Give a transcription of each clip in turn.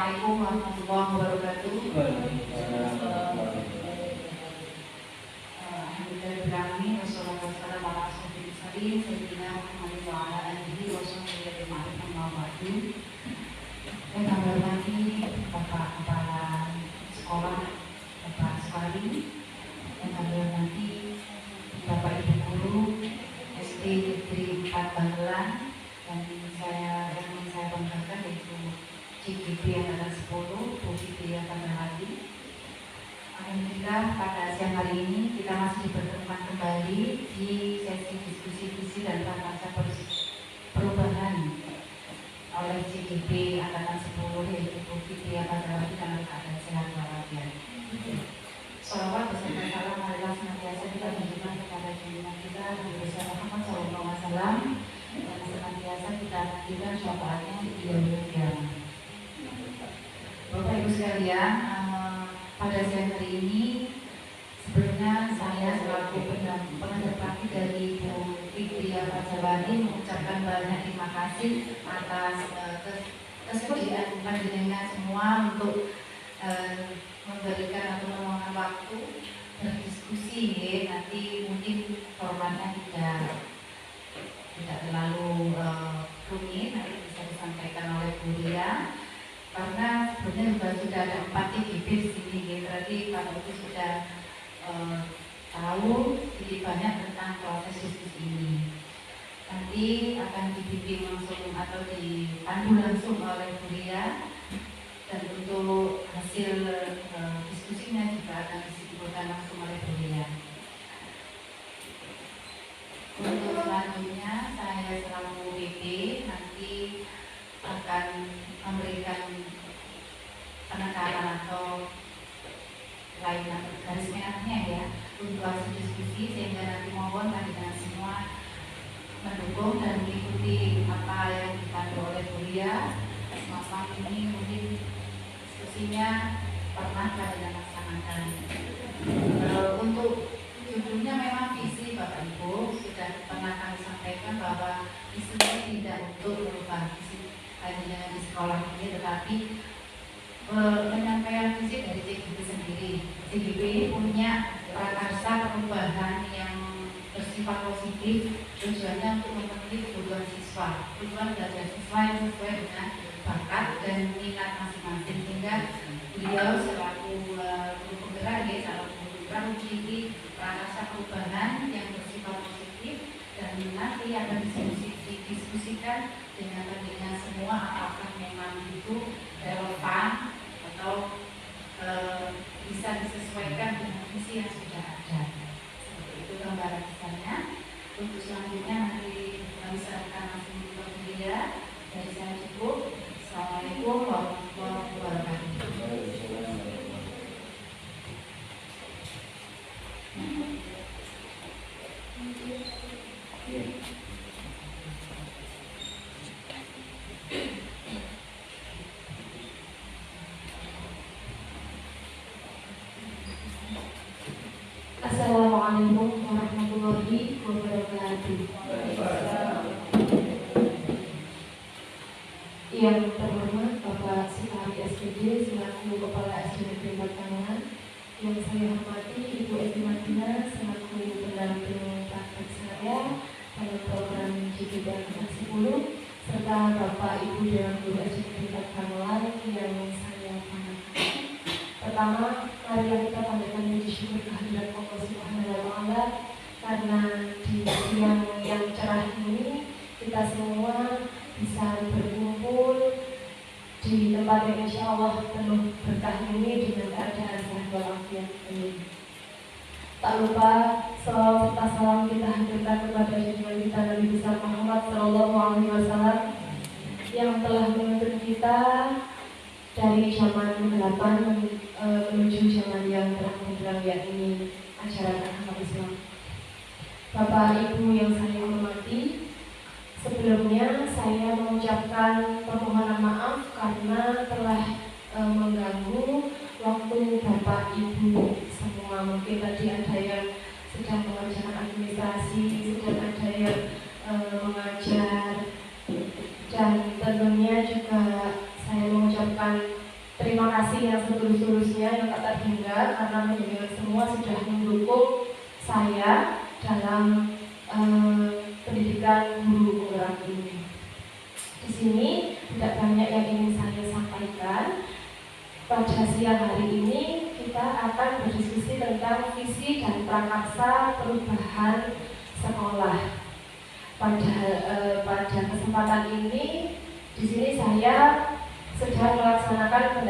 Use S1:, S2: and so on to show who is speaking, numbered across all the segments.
S1: Assalamualaikum warahmatullahi wabarakatuh. Alhamdulillahirobbilalamin wassalatu wassalamu ala asyrofil mursalin sayyidina Muhammadin wa ala alihi wa sahbihi ajmain amma ba'du. Yang kami hormati Bapak Kepala Sekolah, Bapak Sekali, yang kami hormati Bapak Ibu Guru SD Negeri 4 Bagelan, dan saya banggakan yaitu CGP Angkatan 10 Bu Fitria Tanahati. Alhamdulillah pada siang hari ini kita masih dipertemukan kembali di sesi diskusi visi dan prakarya perubahan oleh CGP Angkatan 10 yaitu Bu Fitria Tanahati dalam keadaan sehat walafiat. Shalawat beserta salam marilah senantiasa kita tunjukkan kepada junjungan kita Nabi besar Muhammad SAW, dan senantiasa kita nantikan syafaatnya di yaumil qiyamah. Bapak Ibu sekalian, pada siang hari ini sebelumnya saya selaku pendamping dari Bu Fitria Tanahati mengucapkan banyak terima kasih atas kesediaan panjenengan semua untuk memberikan atau meluangkan waktu berdiskusi ya. Nanti mungkin formatnya tidak terlalu rumit, nanti bisa disampaikan oleh Bu Ria, karena sebenarnya sudah ada 4 TGP di sini ya. Berarti kalau itu sudah tahu sedikit banyak tentang proses diskusi ini. Nanti akan dibimbing langsung atau dipandu langsung oleh Bu Ria. Dan untuk hasil diskusinya juga akan disimpulkan langsung oleh Bu Ria. Untuk selanjutnya saya selaku BP nanti akan memberikan penekanan atau lain garis merahnya ya untuk hasil diskusi, sehingga nanti mohon kandidat semua mendukung dan mengikuti apa yang dipandu oleh Bu Ria. Semasa ini mungkin diskusinya pernah kalian laksanakan. Untuk judulnya memang visi Bapak Ibu sudah pernah kami sampaikan bahwa visinya tidak untuk merubah visi hanya di sekolah ini, tetapi penyampaian visi dari CGP sendiri. CGP punya prakarsa perubahan yang bersifat positif, tujuannya untuk memenuhi kebutuhan siswa, tujuan belajar siswa yang sesuai dengan bakat dan minat masing-masing, sehingga beliau selaku guru penggerak ya, selaku guru penggerak memiliki prakarsa perubahan yang bersifat positif, dan nanti akan didiskusikan dengan semua apakah memang itu relevan atau bisa disesuaikan dengan visi yang sudah ada. Seperti itu gambaran besarnya. Untuk selanjutnya nanti kami serahkan langsung ke Bu Ria. Dari saya cukup. Assalamualaikum warahmatullahi wabarakatuh.
S2: Assalamualaikum warahmatullahi wabarakatuh. Yang terhormat Bapak Sekali SPJ selaku Kepala SD Negeri 4 Bagelan, yang saya hormati Ibu Esti Madina selaku pendamping praktek saya dalam program CGP Angkatan 10, serta Bapak Ibu Dewan Guru SD Negeri 4 Bagelan yang saya banggakan. Pertama, marilah kita panjatkan puji syukur kehadirat Allah Subhanahu wa Ta'ala, karena di siang yang cerah ini kita semua bisa berkumpul di tempat yang insya Allah penuh berkah ini dengan keadaan sehat walafiat ini. Tak lupa salawat serta salam kita haturkan kepada junjungan kita Nabi besar Muhammad SAW yang telah menuntun kita dari zaman ke-8 menuju zaman yang terang benderang, yakni ajaran agama Islam. Bapak Ibu yang saya hormati, sebelumnya saya mengucapkan permohonan maaf karena telah mengganggu waktu Bapak Ibu semua. Mungkin tadi ada yang sedang mengerjakan administrasi, sedang ada yang mengajar, dan tentunya juga saya mengucapkan yang setulus-tulusnya yang tak terhingga, karena mendengar semua sudah mendukung saya dalam pendidikan guru penggerak ini. Di sini tidak banyak yang ingin saya sampaikan. Pada siang hari ini kita akan berdiskusi tentang visi dan prakarsa perubahan sekolah. Pada kesempatan ini, di sini saya sedang melaksanakan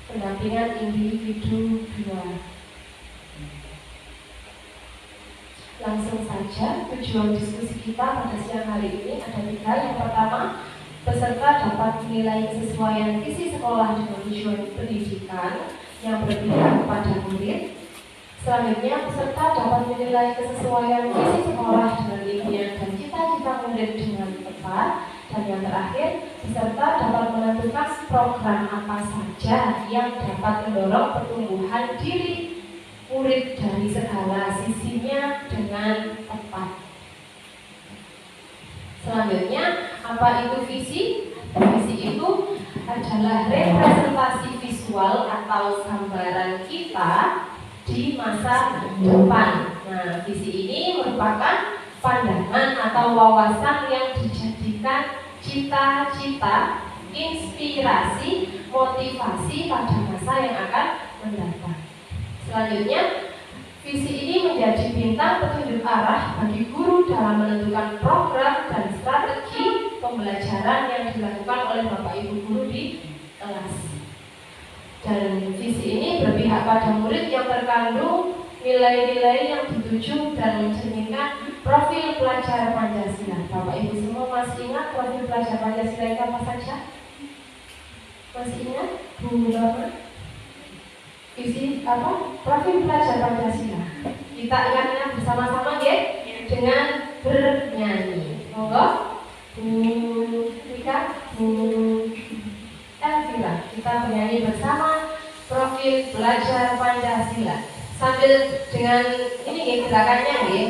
S2: pendampingan individu 2. Langsung saja, tujuan diskusi kita pada siang hari ini ada 3. Yang pertama, peserta dapat menilai kesesuaian visi sekolah dengan tujuan pendidikan yang berpihak kepada murid. Selanjutnya, peserta dapat menilai kesesuaian visi sekolah dengan impian dan cita-cita murid dengan tepat. Dan yang terakhir, peserta dapat menentukan program apa saja yang dapat mendorong pertumbuhan diri murid dari segala sisinya dengan tepat. Selanjutnya, apa itu visi? Visi itu adalah representasi visual atau gambaran kita di masa depan. Nah, visi ini merupakan pandangan atau wawasan yang dijadikan cita-cita, inspirasi, motivasi pada masa yang akan mendatang. Selanjutnya, visi ini menjadi bintang petunjuk arah bagi guru dalam menentukan program dan strategi pembelajaran yang dilakukan oleh Bapak Ibu guru di kelas. Dan visi ini berpihak pada murid yang terkandung nilai-nilai yang dituju dan mencerminkan profil pelajar Pancasila. Bapak Ibu semua masih ingat profil pelajar Pancasila itu apa saja? Masih ingat? Bu Lama? Visi apa? Profil pelajar Pancasila. Kita ingat-ingat bersama-sama ya, dengan bernyanyi. Monggo, Bu Rika, Bu Elvira, kita bernyanyi bersama profil pelajar Pancasila. Sambil dengan ini ya gerakannya ya.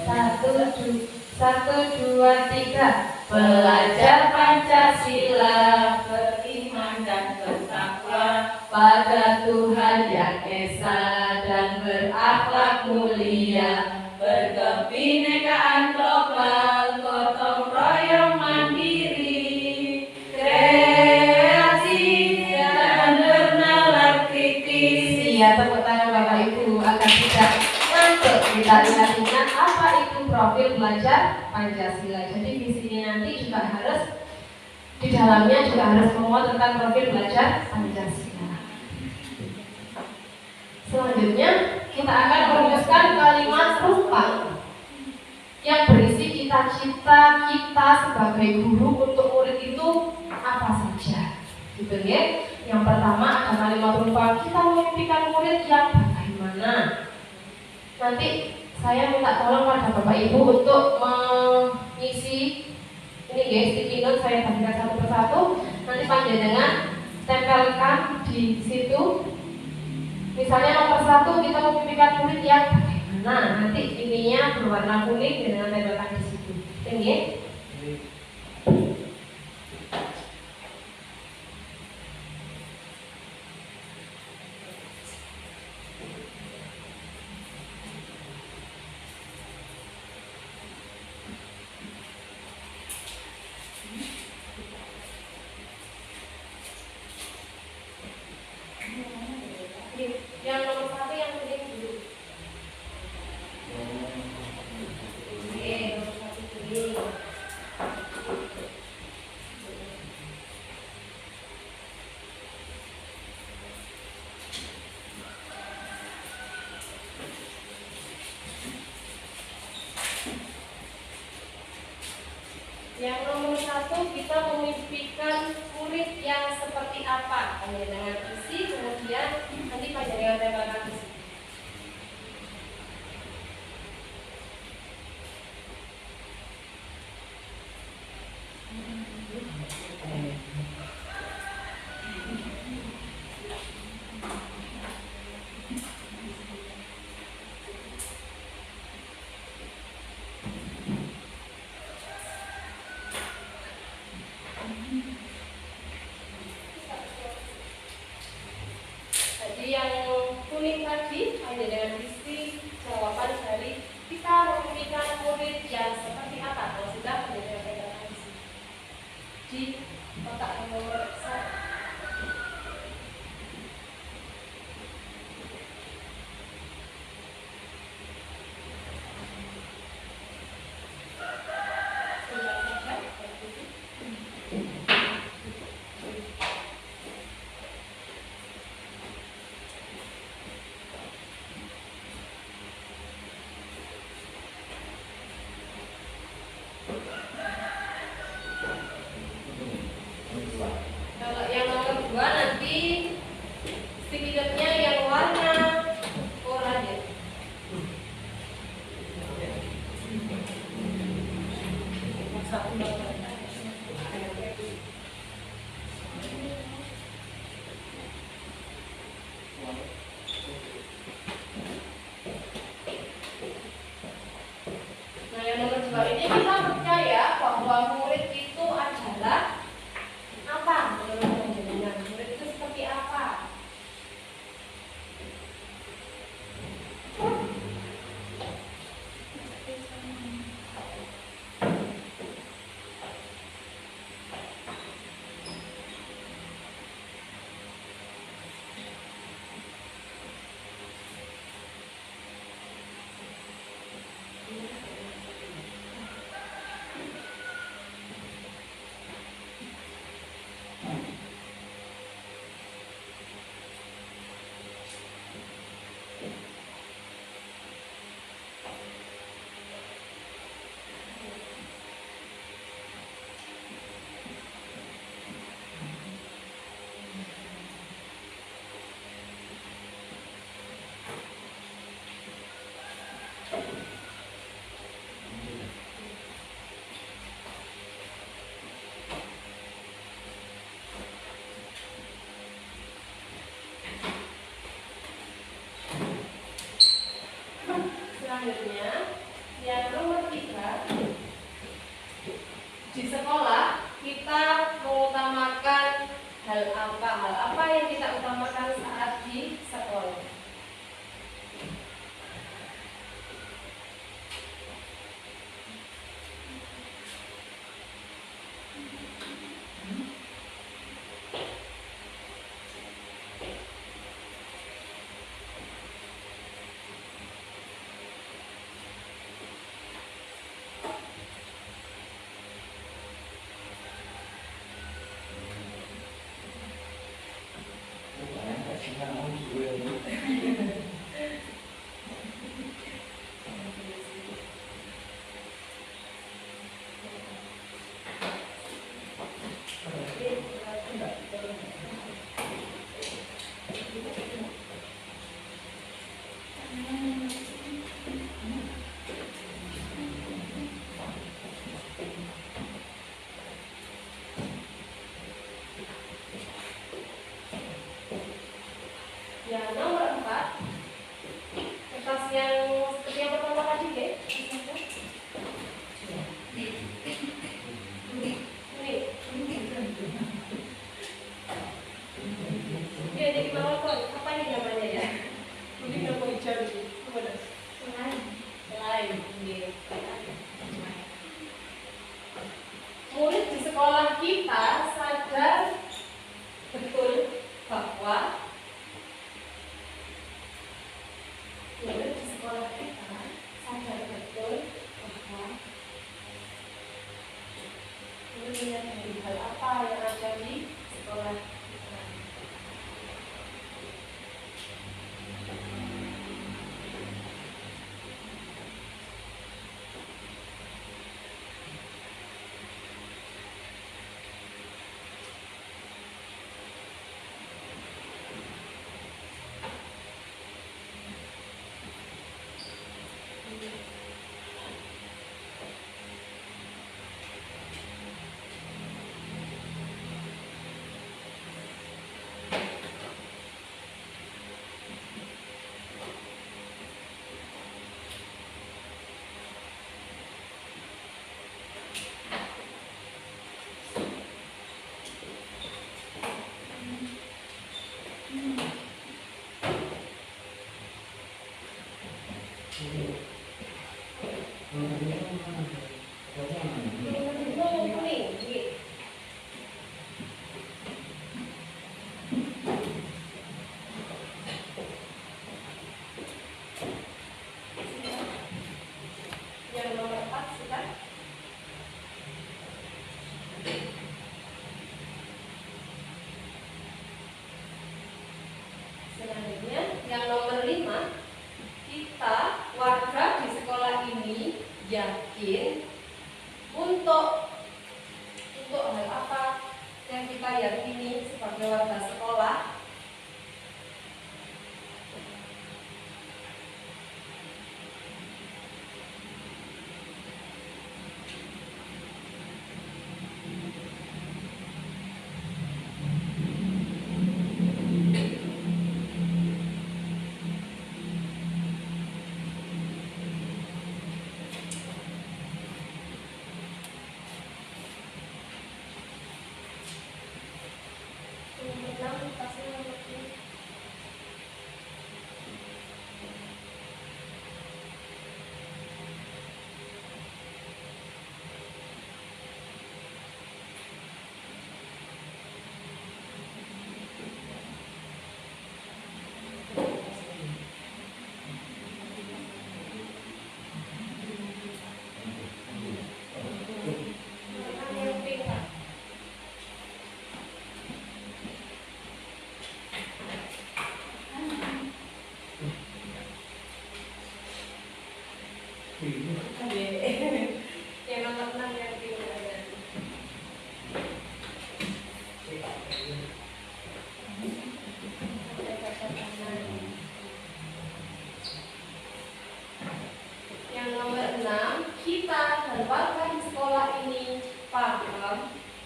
S2: 1, 2, 3. Belajar Pancasila, beriman dan bertakwa pada Tuhan Yang Esa dan berakhlak mulia, berkebinekaan global, gotong royong mandiri, kreasi dan bernalar kritis. Iya, tepuk tangan Bapak Ibu agar tidak ngantuk. Kita ingat-ingat apa itu profil pelajar Pancasila. Jadi visi ini nanti juga harus di dalamnya juga harus memuat tentang profil pelajar Pancasila. Selanjutnya kita akan merumuskan kalimat rumpang yang berisi cita-cita kita sebagai guru untuk murid itu apa saja. Gitu ya. Yang pertama ada kalimat rumpang, kita memimpikan murid yang bagaimana. Nanti saya minta tolong pada Bapak Ibu untuk mengisi ini guys, sticky note saya bagikan satu persatu. Nanti panjenengan tempelkan di situ. Misalnya nomor 1 kita memimpikan murid yang bagaimana. Nanti ininya berwarna kuning dengan tempelkan di situ. Oke? Yang nomor 1 yang kuning dulu. Oke, nomor 1 kuning. Yang nomor 1 kita memimpikan murid yang seperti apa? Hanya dengan isi, kemudian nanti panjenengan tempelkan di situ. Nah, yang nomor 2 ini kita percaya bahwa murid itu adalah apa? Menurut panjenengan, murid itu seperti apa? Selanjutnya, yang nomor 3, di sekolah kita mengutamakan hal apa? Hal apa yang kita utamakan saat di sekolah? Yang nomor 4, kertas yang seperti yang pertama tadi, deh. Ini ada di bawah tuh. Apa ini namanya ya? Mungkin nggak mau hijau sih. Selain ini. Murid di sekolah kita sadar betul bahwa murid di sekolah kita sadar betul bahwa murid dari hal apa yang ada di sekolah kita. Yang nomor 4 sudah. Selanjutnya yang nomor 5, kita warga di sekolah ini yakin untuk hal apa yang kita yakini sebagai warga sekolah.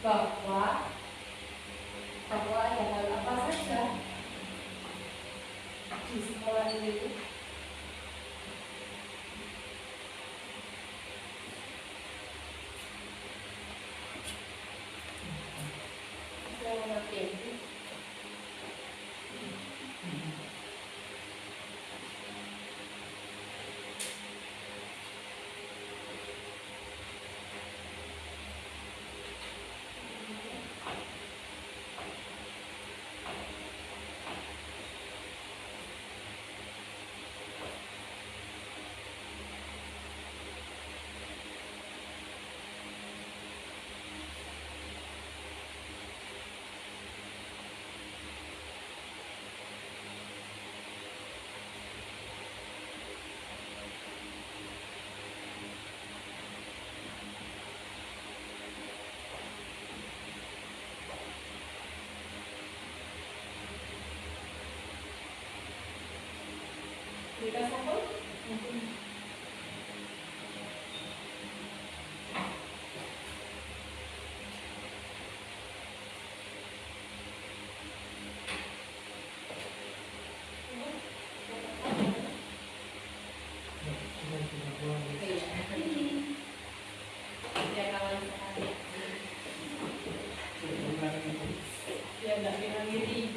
S2: bahwa ada hal apa saja di sekolah ini yang mengerti. Kita sampel? Ya enggak bilang diri.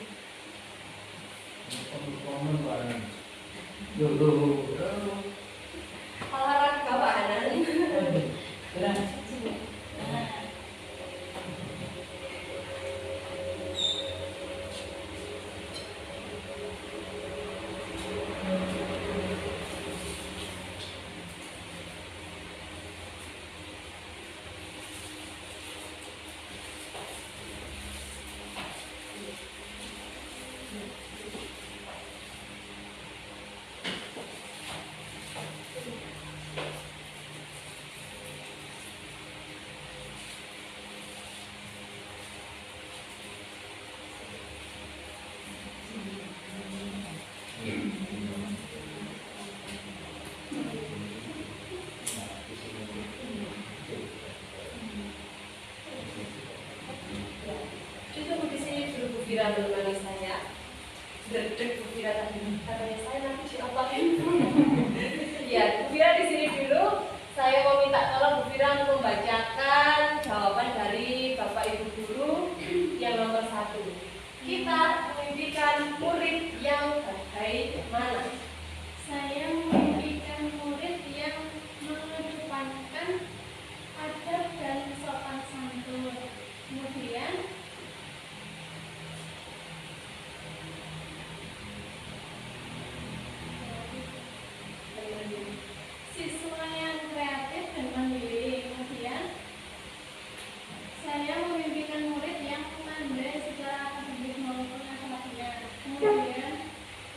S2: Olahraga badan. Kira menemani saya, berdek Kira tadi katanya saya nanti diapain? Ya, Bu Fira di sini dulu. Saya mau minta tolong Bu Fira membacakan jawaban dari Bapak Ibu Guru yang nomor 1. Kita memimpikan murid yang bagaimana?
S3: Saya memimpikan murid yang mengedepankan adab dan sopan santun. Kemudian siswa yang kreatif dan mandiri. Kemudian saya memimpikan murid yang pandai secara akademik maupun akhlaknya. Kemudian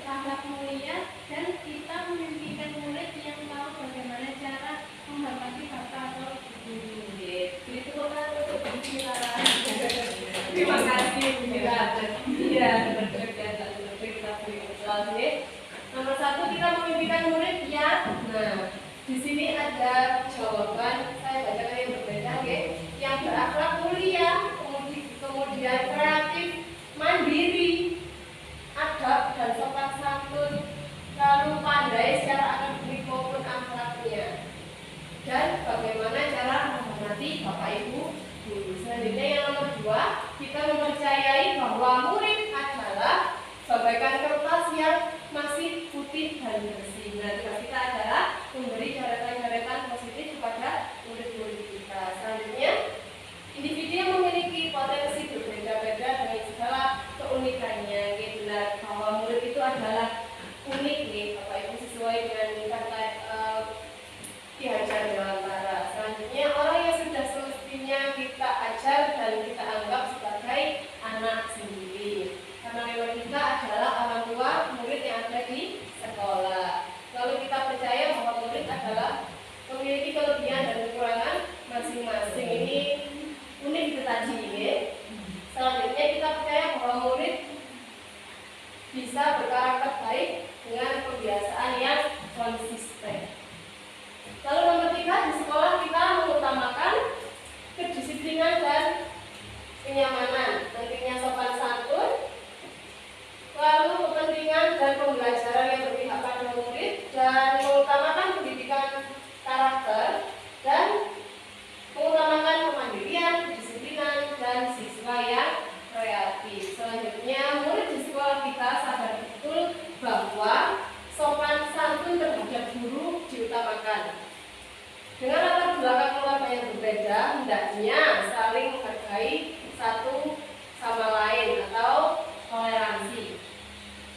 S3: berakhlak mulia, dan kita memimpikan murid yang tahu bagaimana cara menghormati bapak atau guru.
S2: Itu kan untuk Bu Fira. Terima kasih Bu Fira. Iya, berdek dan tak berdek kita beri konsultasi. Nomor 1, kita memimpikan murid yang, nah, di sini ada jawaban, saya bacakan yang berbeda, okay? Yang berakhlak mulia, kemudian kreatif, mandiri, adab dan sopan santun, lalu pandai secara akademik maupun akhlaknya, dan bagaimana cara menghormati Bapak Ibu Guru. Selanjutnya yang nomor 2, kita mempercayai bahwa murid adalah bagaikan kertas yang masih putih dan bersih. Nah, tugas kita adalah memberi coretan-coretan positif kepada murid-murid kita. Selanjutnya, individu yang memiliki potensi berbeda-beda dengan segala keunikannya. Benar bahwa murid itu adalah unik nih, Bapak Ibu, sesuai dengan kata Ki Hajar Dewantara. Selanjutnya, orang yang sudah semestinya kita ajar dan kita anggap sebagai anak sendiri. Karena memang kita adalah orang tua murid yang ada di sekolah. Lalu kita percaya bahwa murid adalah memiliki kelebihan dan kekurangan masing-masing. Ini unik itu tadi ya. Selanjutnya kita percaya bahwa murid bisa berkarakter baik dengan kebiasaan yang konsisten. Lalu nomor 3, di sekolah kita mengutamakan kedisiplinan dan
S4: hendaknya saling menghargai satu sama lain atau toleransi.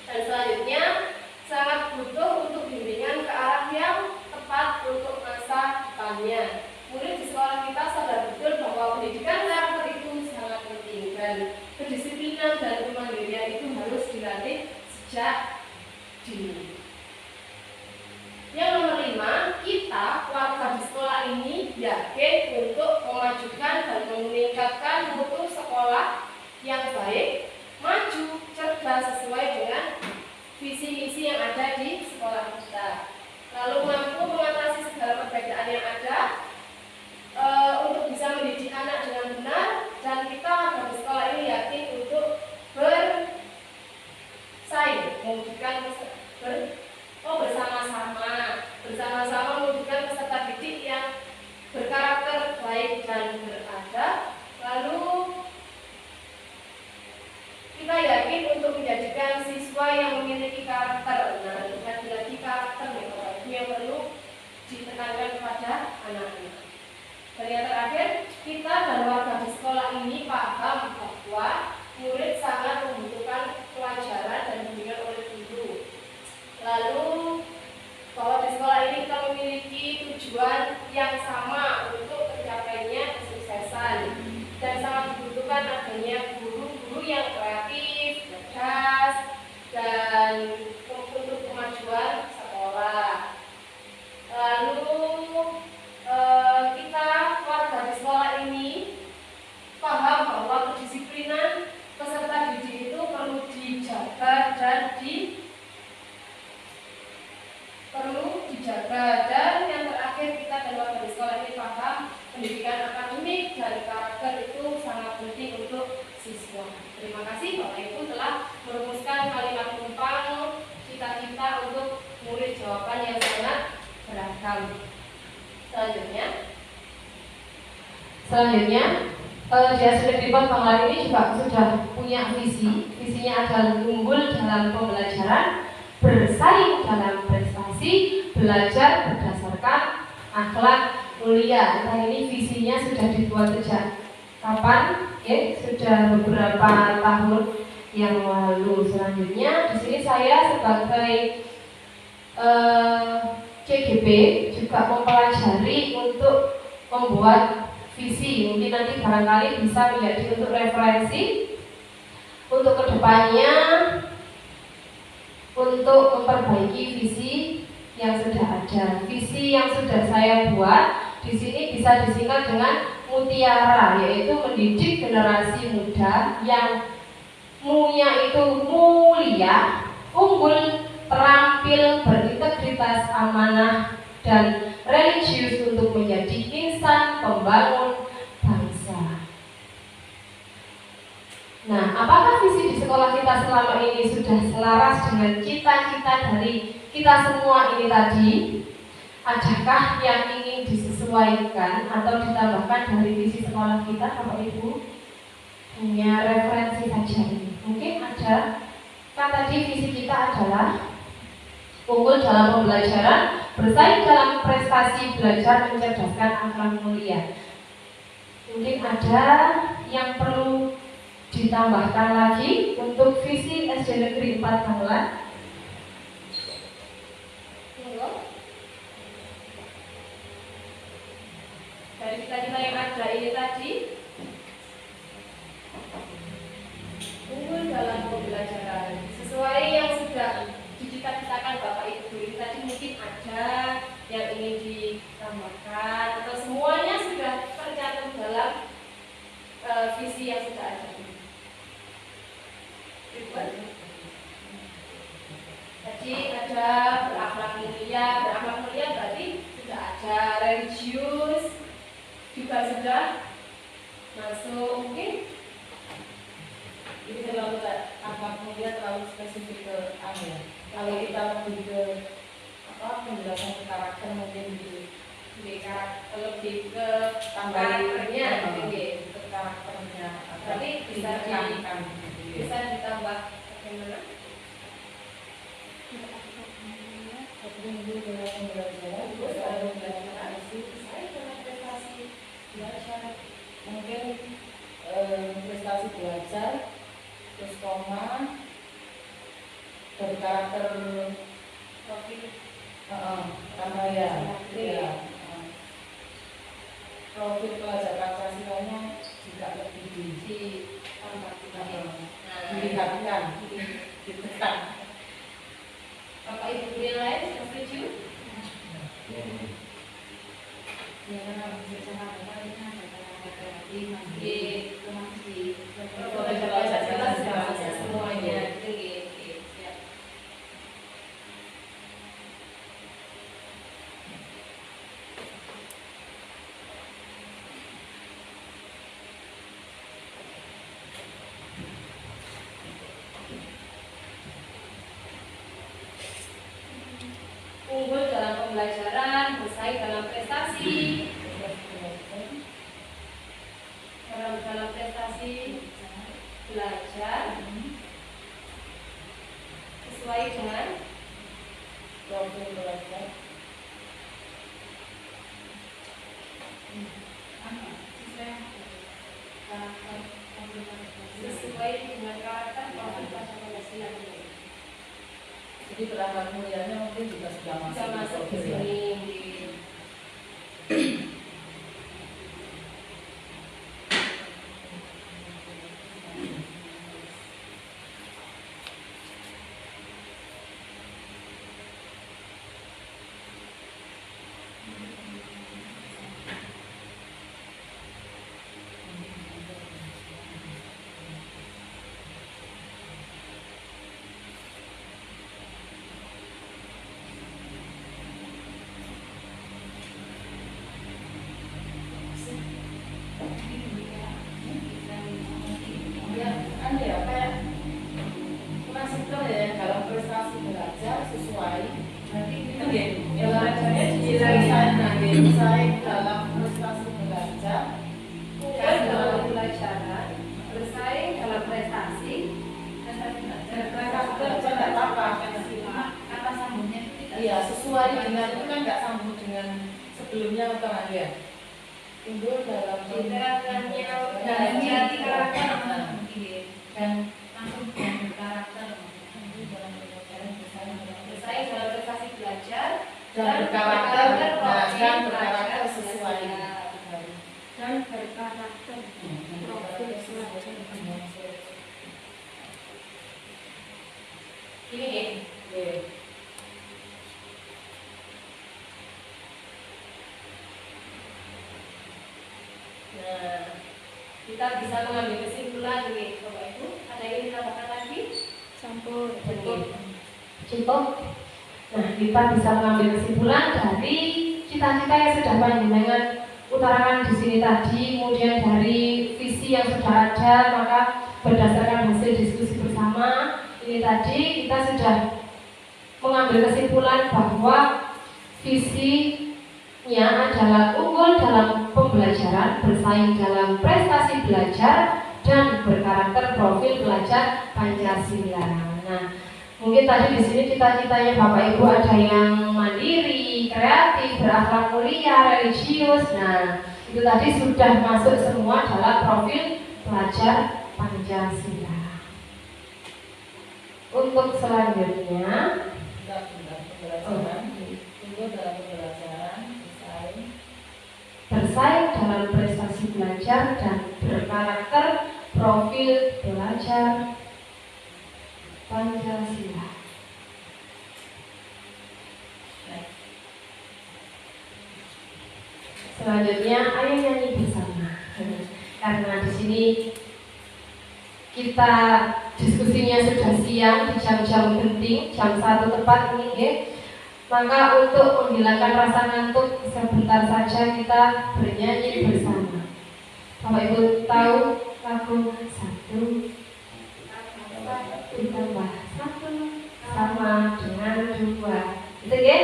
S4: Dan selanjutnya sangat butuh untuk bimbingan ke arah yang tepat untuk masa depannya. Murid di sekolah kita sadar betul bahwa pendidikan karakter itu sangat penting dan kedisiplinan dan kemandirian itu harus dilatih sejak dini. Yang nomor 5, kita warga di sekolah ini yakin untuk memajukan dan meningkatkan mutu sekolah yang baik, maju, cerdas sesuai dengan visi misi yang ada di sekolah kita. Lalu mampu mengatasi segala perbedaan yang ada untuk bisa mendidik anak dengan benar, dan kita warga di sekolah ini yakin untuk bersaing, mewujudkan bersama-sama mewujudkan peserta didik yang berkarakter baik dan beradab. Lalu kita yakin untuk menjadikan siswa yang memiliki karakter. Nah, lagi karakter ya Bapak Ibu yang perlu ditekankan kepada anak-anak. Dan yang terakhir, kita dan warga di sekolah ini paham bahwa murid sangat membutuhkan pelajaran dan bimbingan oleh guru. Lalu bahwa di sekolah ini kita memiliki tujuan yang sama untuk tercapainya kesuksesan, dan sangat dibutuhkan adanya guru-guru yang kreatif, cerdas, dan untuk kemajuan sekolah. Lalu kita warga di sekolah ini paham bahwa kedisiplinan peserta didik itu perlu dijaga dan yang terakhir kita dan warga di sekolah ini paham pendidikan akademik dan karakter itu sangat penting untuk siswa. Terima kasih Bapak Ibu telah merumuskan kalimat tumpang cita-cita untuk murid jawaban yang sangat beragam. Selanjutnya di hasil report Bang ini juga sudah punya visinya adalah unggul dalam pembelajaran, bersaing dalam prestasi, belajar berdasarkan akhlak mulia. Nah, ini visinya sudah dibuat sejak kapan? Sudah beberapa tahun yang lalu. Selanjutnya di sini saya sebagai CGP juga mempelajari untuk membuat visi. Mungkin nanti barangkali bisa menjadi untuk referensi untuk kedepannya, untuk memperbaiki visi yang sudah ada. Visi yang sudah saya buat di sini bisa disingkat dengan Mutiara, yaitu mendidik generasi muda yang munya itu mulia, unggul, terampil, berintegritas, amanah, dan religius untuk menjadi insan pembangun bangsa. Nah, apakah visi di sekolah kita selama ini sudah selaras dengan cita-cita dari kita semua ini tadi? Adakah yang ingin disesuaikan atau ditambahkan dari visi sekolah kita, Bapak Ibu? Hanya referensi saja ini. Mungkin ada. Kan tadi visi kita adalah unggul dalam pembelajaran, bersaing dalam prestasi, belajar mencerdaskan akhlak mulia. Mungkin ada yang perlu ditambahkan lagi untuk visi SD Negeri 4 Bangla. Dari kita yang ada ini tadi, unggul dalam pembelajaran sesuai yang sudah dicita-citakan Bapak Ibu. Ini tadi mungkin ada yang ingin ditambahkan atau semuanya sudah tercantum dalam visi yang sudah ada. Tadi ada berakhlak mulia berarti sudah ada, religius juga sudah masuk. Mungkin ini terlalu akhlak mulia terlalu spesifik ke kalau kita lebih ke penjelasan ke karakter, mungkin lebih ke karakternya, ke karakternya. Berarti bisa ditambah bagaimana? Pembelajaran, prestasi, belajar
S5: mungkin prestasi belajar, terus koma, berkarakter
S4: Profil
S5: karena ya, profil pelajar Pancasilanya juga lebih dilihatkan, ditekan.
S4: Bapak Ibu guru yang lain sudah setuju?
S1: Ya karena secara apa kita ada terapi
S4: Oke.
S1: masih
S4: Profil pelajar jelas semuanya. Oke, siap. Unggul dalam pembelajaran, bersaing dalam prestasi. Dalam prestasi belajar sesuai dengan
S5: Profil belajar,
S4: sesuai dengan karakter profil pelajar Pancasila.
S5: jadi berangkat mulianya mungkin juga sudah
S4: Bisa
S5: masuk
S4: masuk di
S5: profil ya.
S4: sini.
S5: Ya, kan ya kayak masuk tuh ya dalam prestasi belajar sesuai. Nanti kita belajarnya bersaing dalam prestasi belajar.
S4: Unggul dalam pembelajaran, bersaing dalam prestasi belajar.
S5: Karakter tidak apa-apa.
S1: kata sambungnya itu tidak
S5: Iya, sesuai dengan itu kan nggak sambung dengan sebelumnya atau ya. Unggul dalam
S4: Literaturannya
S1: dan
S4: dan
S1: jati
S4: jati
S1: karakter
S4: karakter.
S1: mungkin
S5: dan
S1: langsung dengan karakter
S5: dalam pembelajaran bersaing dalam
S4: Bersaing dalam prestasi belajar
S5: dan berkarakter
S4: profil
S5: dan berkarakter
S4: pelajar
S5: sesuai.
S3: Dan berkarakter profil pelajar.
S4: Ini ya.
S5: Oke.
S4: Nah, kita bisa mengambil kesimpulan nih, Bapak Ibu. Ada yang ingin ditambahkan lagi?
S3: Campur.
S2: Cukup. Nah, kita bisa mengambil kesimpulan dari cita-cita yang sudah panjenengan utarakan di sini tadi, kemudian dari visi yang sudah ada, maka berdasarkan hasil diskusi bersama ini tadi kita sudah mengambil kesimpulan bahwa visinya adalah unggul dalam pembelajaran, bersaing dalam prestasi belajar, dan berkarakter profil pelajar Pancasila. Nah, mungkin tadi di sini cita-citanya Bapak Ibu ada yang mandiri, kreatif, berakhlak mulia, religius. Nah, itu tadi sudah masuk semua dalam profil pelajar Pancasila. Untuk selanjutnya,
S5: Pembelajaran unggul dalam pembelajaran
S2: bersaing dalam prestasi belajar dan berkarakter profil pelajar Pancasila. Selanjutnya, ayo nyanyi bersama. Karena di sini kita diskusinya sudah siang di jam-jam penting, jam 1 tepat ini, ya. Maka untuk menghilangkan rasa ngantuk sebentar saja kita bernyanyi bersama. Bapak Ibu tahu lagu 1 ditambah 1 sama dengan 2, gitu ya?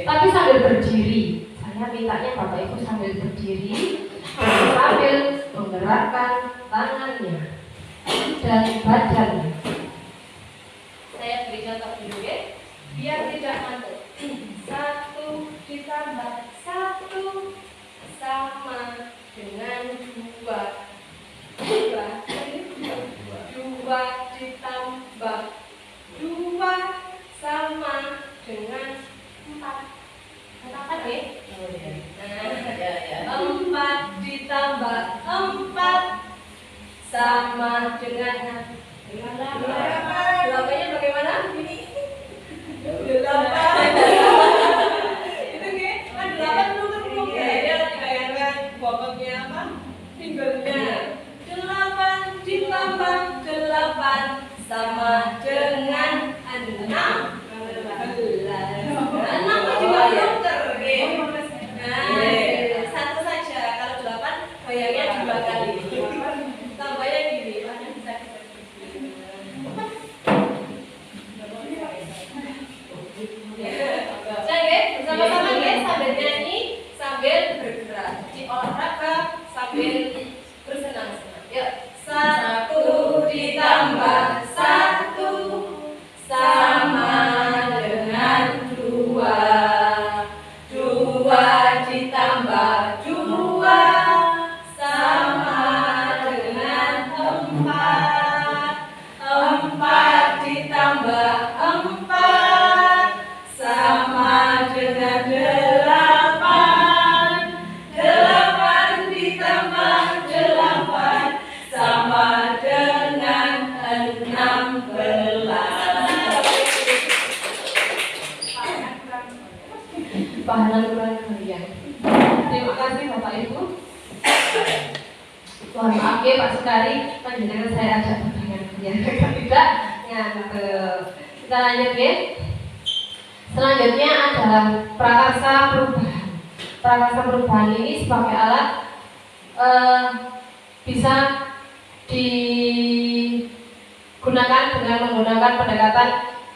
S2: Tapi sambil berdiri. Saya mintanya Bapak Ibu sambil berdiri, sambil menggerakkan tangannya dan badannya.
S4: Saya beri contoh dulu ya, biar tidak ngantuk. 1 ditambah 1 sama dengan 2. sama dengan 8-nya bagaimana? Ini 8. Itu kan 8 belum ya. Dia bayangkan bobotnya apa? Pinggulnya. 8 ditambah 8 sama dengan 6. 6 juga dokter. Nah, satu saja. Kalau 8 bayangnya 2 kali. Tambahnya gini. Bersama-sama ya, sambil nyanyi, sambil bergerak, di olahraga, sambil bersenang-senang. Yuk, 1 ditambah 1 sama dengan 2. 2 ditambah 2 sama dengan 4. 4 ditambah 4 sama dengan 8. 8 ditambah 8 sama dengan 16.
S2: Pahanan kurang kalian. Terima kasih Bapak Ibu. Mohon maaf ya Pak Sekali, panjenengan saya ajak pertanyaan kalian tidak ngantuk. Kita lanjut ya. Selanjutnya adalah prakarsa perubahan. Prakarsa perubahan ini sebagai alat bisa digunakan dengan menggunakan pendekatan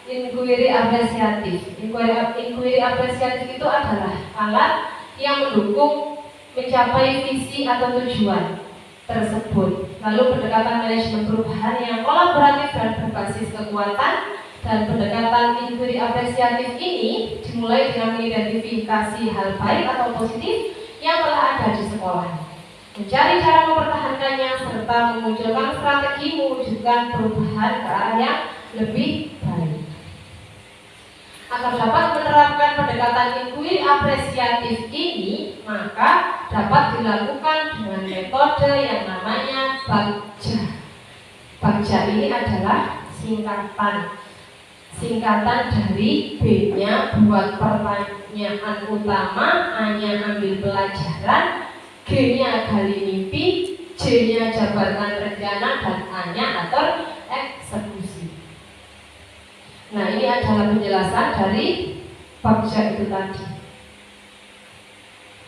S2: inquiry apresiatif. Inquiry apresiatif itu adalah alat yang mendukung mencapai visi atau tujuan tersebut. Lalu pendekatan manajemen perubahan yang kolaboratif dan berbasis kekuatan dan pendekatan inquiry apresiatif ini dimulai dengan mengidentifikasi hal baik atau positif yang telah ada di sekolah, mencari cara mempertahankannya serta memunculkan strategi mewujudkan perubahan ke arah yang lebih baik. Agar dapat menerapkan pendekatan inquiry apresiatif ini, maka dapat dilakukan dengan metode yang namanya BAGJA. BAGJA ini adalah singkatan dari B-nya buat pertanyaan utama, A-nya ambil pelajaran, G-nya gali mimpi, J-nya jabarkan rencana, dan A-nya atur eksekusi. Nah, ini adalah penjelasan dari BAGJA itu tadi.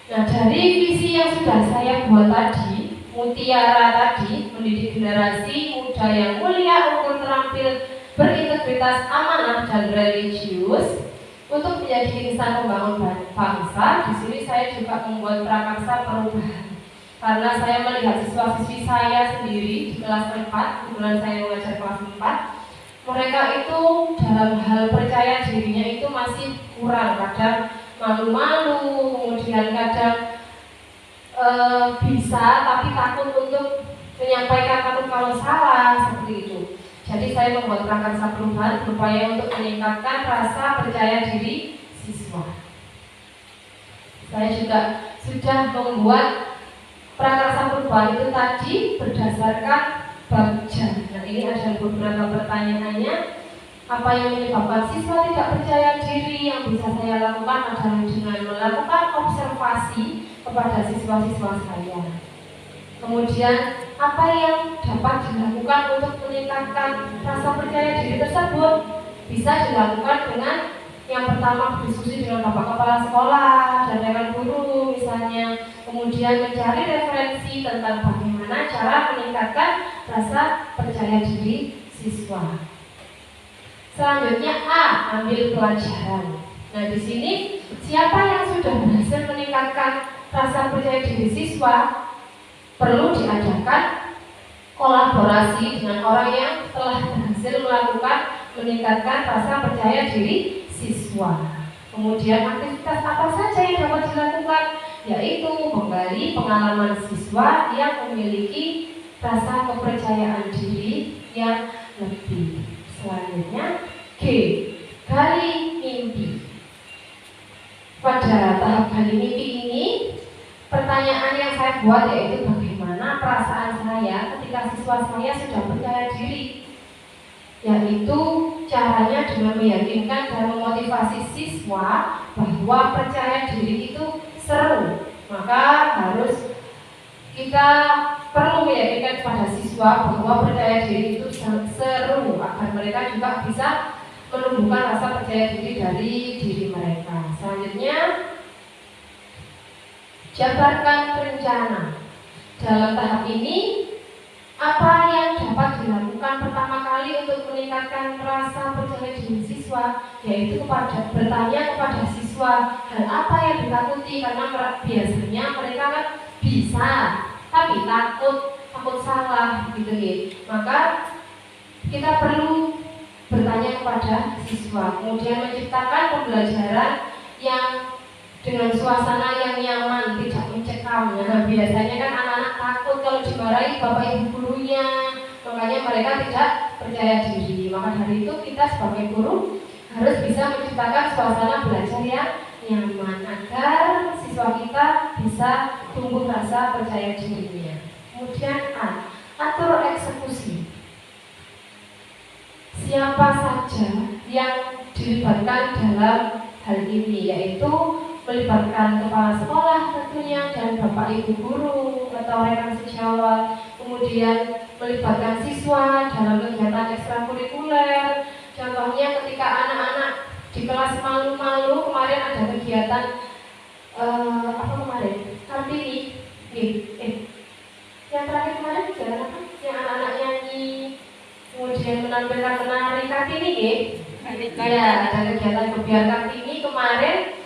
S2: Nah, dari visi yang sudah saya buat tadi, Mutiara tadi, mendidik generasi muda yang mulia, ukur, terampil, berintegritas, amanah, dan religius untuk menjadi insan pembangun bangsa. Di sini saya juga membuat prakarsa perubahan karena saya melihat siswa-siswi saya sendiri di kelas 4, kebetulan saya mengajar kelas 4. Mereka itu dalam hal percaya dirinya itu masih kurang, kadang malu-malu, kemudian kadang bisa tapi takut untuk menyampaikan, takut kalau salah, seperti itu. Jadi saya membuat prakarsa perubahan berupaya untuk meningkatkan rasa percaya diri siswa. Saya juga sudah membuat prakarsa perubahan itu tadi berdasarkan BAGJA. Nah, ini ada beberapa pertanyaannya. Apa yang menyebabkan siswa tidak percaya diri? Yang bisa saya lakukan adalah dengan melakukan observasi kepada siswa-siswa saya. Kemudian, apa yang dapat dilakukan untuk meningkatkan rasa percaya diri tersebut? Bisa dilakukan dengan yang pertama berdiskusi dengan bapak kepala sekolah dan dengan guru misalnya. Kemudian mencari referensi tentang bagaimana cara meningkatkan rasa percaya diri siswa. Selanjutnya A, ambil pelajaran. Nah, di sini siapa yang sudah berhasil meningkatkan rasa percaya diri siswa? Perlu diadakan kolaborasi dengan orang yang telah berhasil melakukan meningkatkan rasa percaya diri siswa. Kemudian aktivitas apa saja yang dapat dilakukan? Yaitu menggali pengalaman siswa yang memiliki rasa kepercayaan diri yang lebih. Selanjutnya G, gali mimpi. Pada tahap gali mimpi ini, pertanyaan yang saya buat yaitu bagaimana perasaan saya ketika siswa saya sudah percaya diri, yaitu caranya dengan meyakinkan dan memotivasi siswa bahwa percaya diri itu seru. Maka harus kita perlu meyakinkan kepada siswa bahwa percaya diri itu seru agar mereka juga bisa menumbuhkan rasa percaya diri dari diri mereka. Selanjutnya, jabarkan rencana. Dalam tahap ini, apa yang dapat dilakukan pertama kali untuk meningkatkan rasa percaya diri siswa, yaitu bertanya kepada siswa hal apa yang ditakuti, karena biasanya mereka kan bisa, tapi takut salah gitu ya. Maka kita perlu bertanya kepada siswa, kemudian menciptakan pembelajaran yang dengan suasana yang nyaman, tidak mencekam. Nah, biasanya kan anak-anak takut kalau dimarahi bapak ibu gurunya, makanya mereka tidak percaya diri. Maka dari itu kita sebagai guru harus bisa menciptakan suasana belajar yang nyaman agar siswa kita bisa tumbuh rasa percaya dirinya. Kemudian atur eksekusi. Siapa saja yang dilibatkan dalam hal ini, yaitu melibatkan kepala sekolah tentunya dan bapak ibu guru atau rekan sejawat, kemudian melibatkan siswa dalam kegiatan ekstrakurikuler. Contohnya ketika anak-anak di kelas malu-malu kemarin ada kegiatan Kartini, yang terakhir kemarin kegiatan apa? Yang anak-anak nyanyi, kemudian menampilkan menari Kartini, ya ada kegiatan kebiar Kartini kemarin.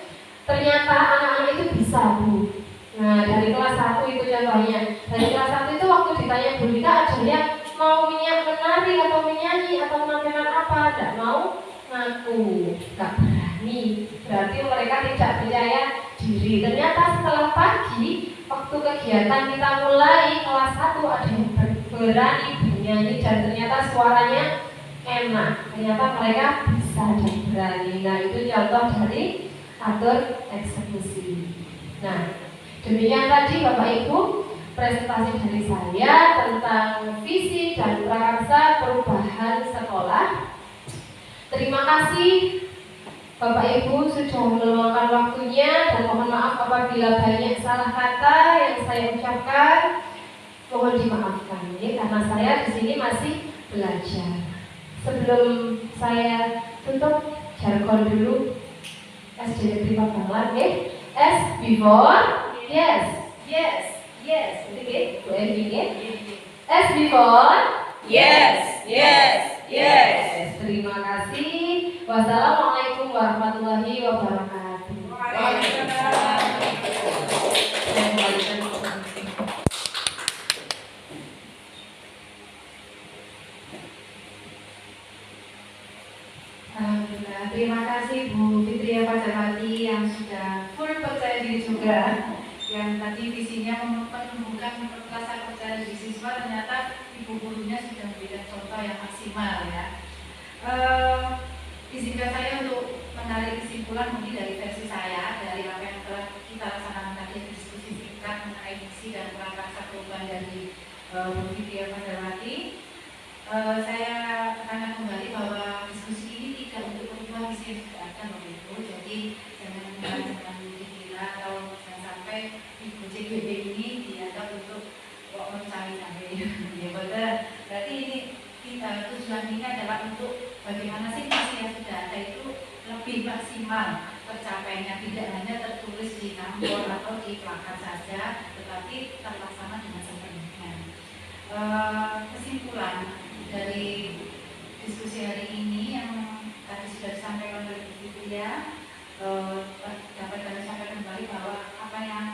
S2: Ternyata anak-anak itu bisa, Bu. Nah, dari kelas 1 itu contohnya. Dari kelas 1 itu waktu ditanya Bu Rita, ada yang mau menari atau menyanyi atau menampilkan apa, tidak mau ngaku, nggak berani. Berarti mereka tidak percaya diri. Ternyata setelah pagi, waktu kegiatan kita mulai kelas 1 ada yang berani bernyanyi dan ternyata suaranya enak. Ternyata mereka bisa dan berani. Nah, itu contoh dari atur eksekusi. Nah, demikian tadi Bapak Ibu presentasi dari saya tentang visi dan prakarsa perubahan sekolah. Terima kasih Bapak Ibu sudah meluangkan waktunya dan mohon maaf apabila banyak salah kata yang saya ucapkan. Mohon dimaafkan ya, karena saya di sini masih belajar. Sebelum saya tutup jargon dulu. S jadi terima banget, ya. S before, yes, yes, yes, oke, boleh S before, yes, yes, yes. Terima kasih. Wassalamualaikum warahmatullahi wabarakatuh.
S5: Waalaikumsalam.
S1: Alhamdulillah, terima kasih Bu Fitria Fajrawati yang sudah full percaya diri juga. Yang tadi visinya menumbuhkan rasa percaya diri siswa, ternyata ibu gurunya sudah memberikan contoh yang maksimal ya. Izinkan saya untuk menarik kesimpulan mungkin dari versi saya, dari apa yang telah kita laksanakan tadi, diskusi singkat mengenai visi dan prakarsa perubahan dari Bu Fitria Fajrawati. Saya akan kembali bahwa diskusi ini tidak untuk merubah visi yang sudah ada begitu. Jadi jangan dikira atau jangan sampai ibu CGB ini dianggap untuk mencari-cari. Ya betul. Berarti ini kita tujuan ini adalah untuk bagaimana sih visi yang sudah ada itu lebih maksimal tercapainya, tidak hanya tertulis di kantor atau di plakat saja, tetapi terlaksana dengan sepenuhnya. Kesimpulan dari diskusi hari ini yang tadi sudah disampaikan oleh Bu Fitria, dapat kami sampaikan kembali bahwa apa yang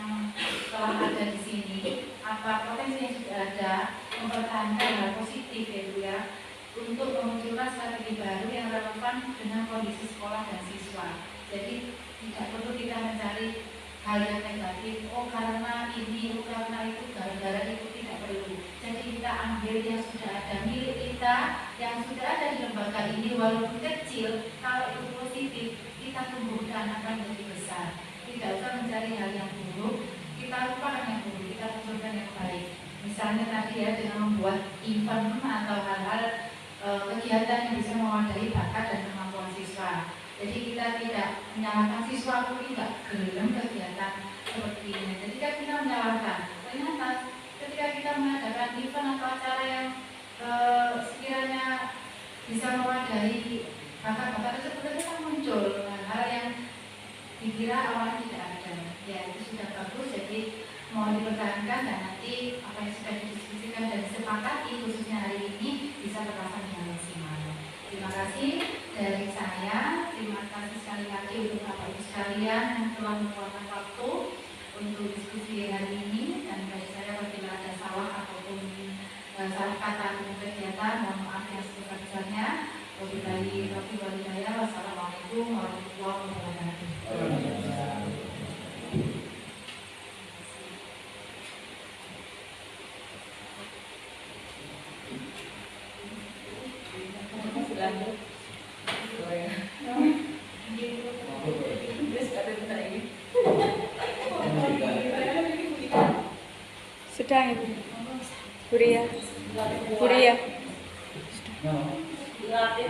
S1: telah ada di sini, apa potensi yang sudah ada, mempertahankan hal positif ya Bu ya, untuk memunculkan strategi baru yang relevan dengan kondisi sekolah dan siswa. Jadi tidak perlu kita mencari hal yang negatif, oh karena ini, oh karena itu, gara-gara itu, tidak perlu. Jadi kita ambil yang sudah ada milik kita, yang sudah ada di lembaga ini, walaupun kecil, kalau itu positif, kita tumbuhkan akan lebih besar. Tidak usah mencari hal yang buruk, kita lupakan yang buruk, kita munculkan yang baik. Misalnya tadi ya dengan membuat event atau hal-hal kegiatan yang bisa mewadahi bakat dan kemampuan siswa. Jadi kita tidak menyalahkan siswa, aku tidak gelem kegiatan seperti ini. Jadi kita menyalahkan. Ternyata ketika kita mengadakan event atau acara yang sekiranya bisa mewadahi bakat-bakat tersebut, kan muncul hal-hal yang dikira awalnya tidak ada. Ya itu sudah bagus. Jadi mau dipertahankan dan nanti apa yang sudah didiskusikan dan disepakati khususnya hari ini bisa terlaksana dengan maksimal. Terima kasih dari saya. Terima kasih sekali lagi untuk Bapak Ibu sekalian yang telah meluangkan waktu untuk diskusi hari ini. Dan dari saya apabila ada salah ataupun salah kata dengan kegiatan, mohon maaf yang sebesar-besarnya. Wabillahi taufiq wal hidayah. Wassalamualaikum warahmatullahi wabarakatuh.
S6: Sudah Ibu. Buria. Buria.
S4: Dilatih.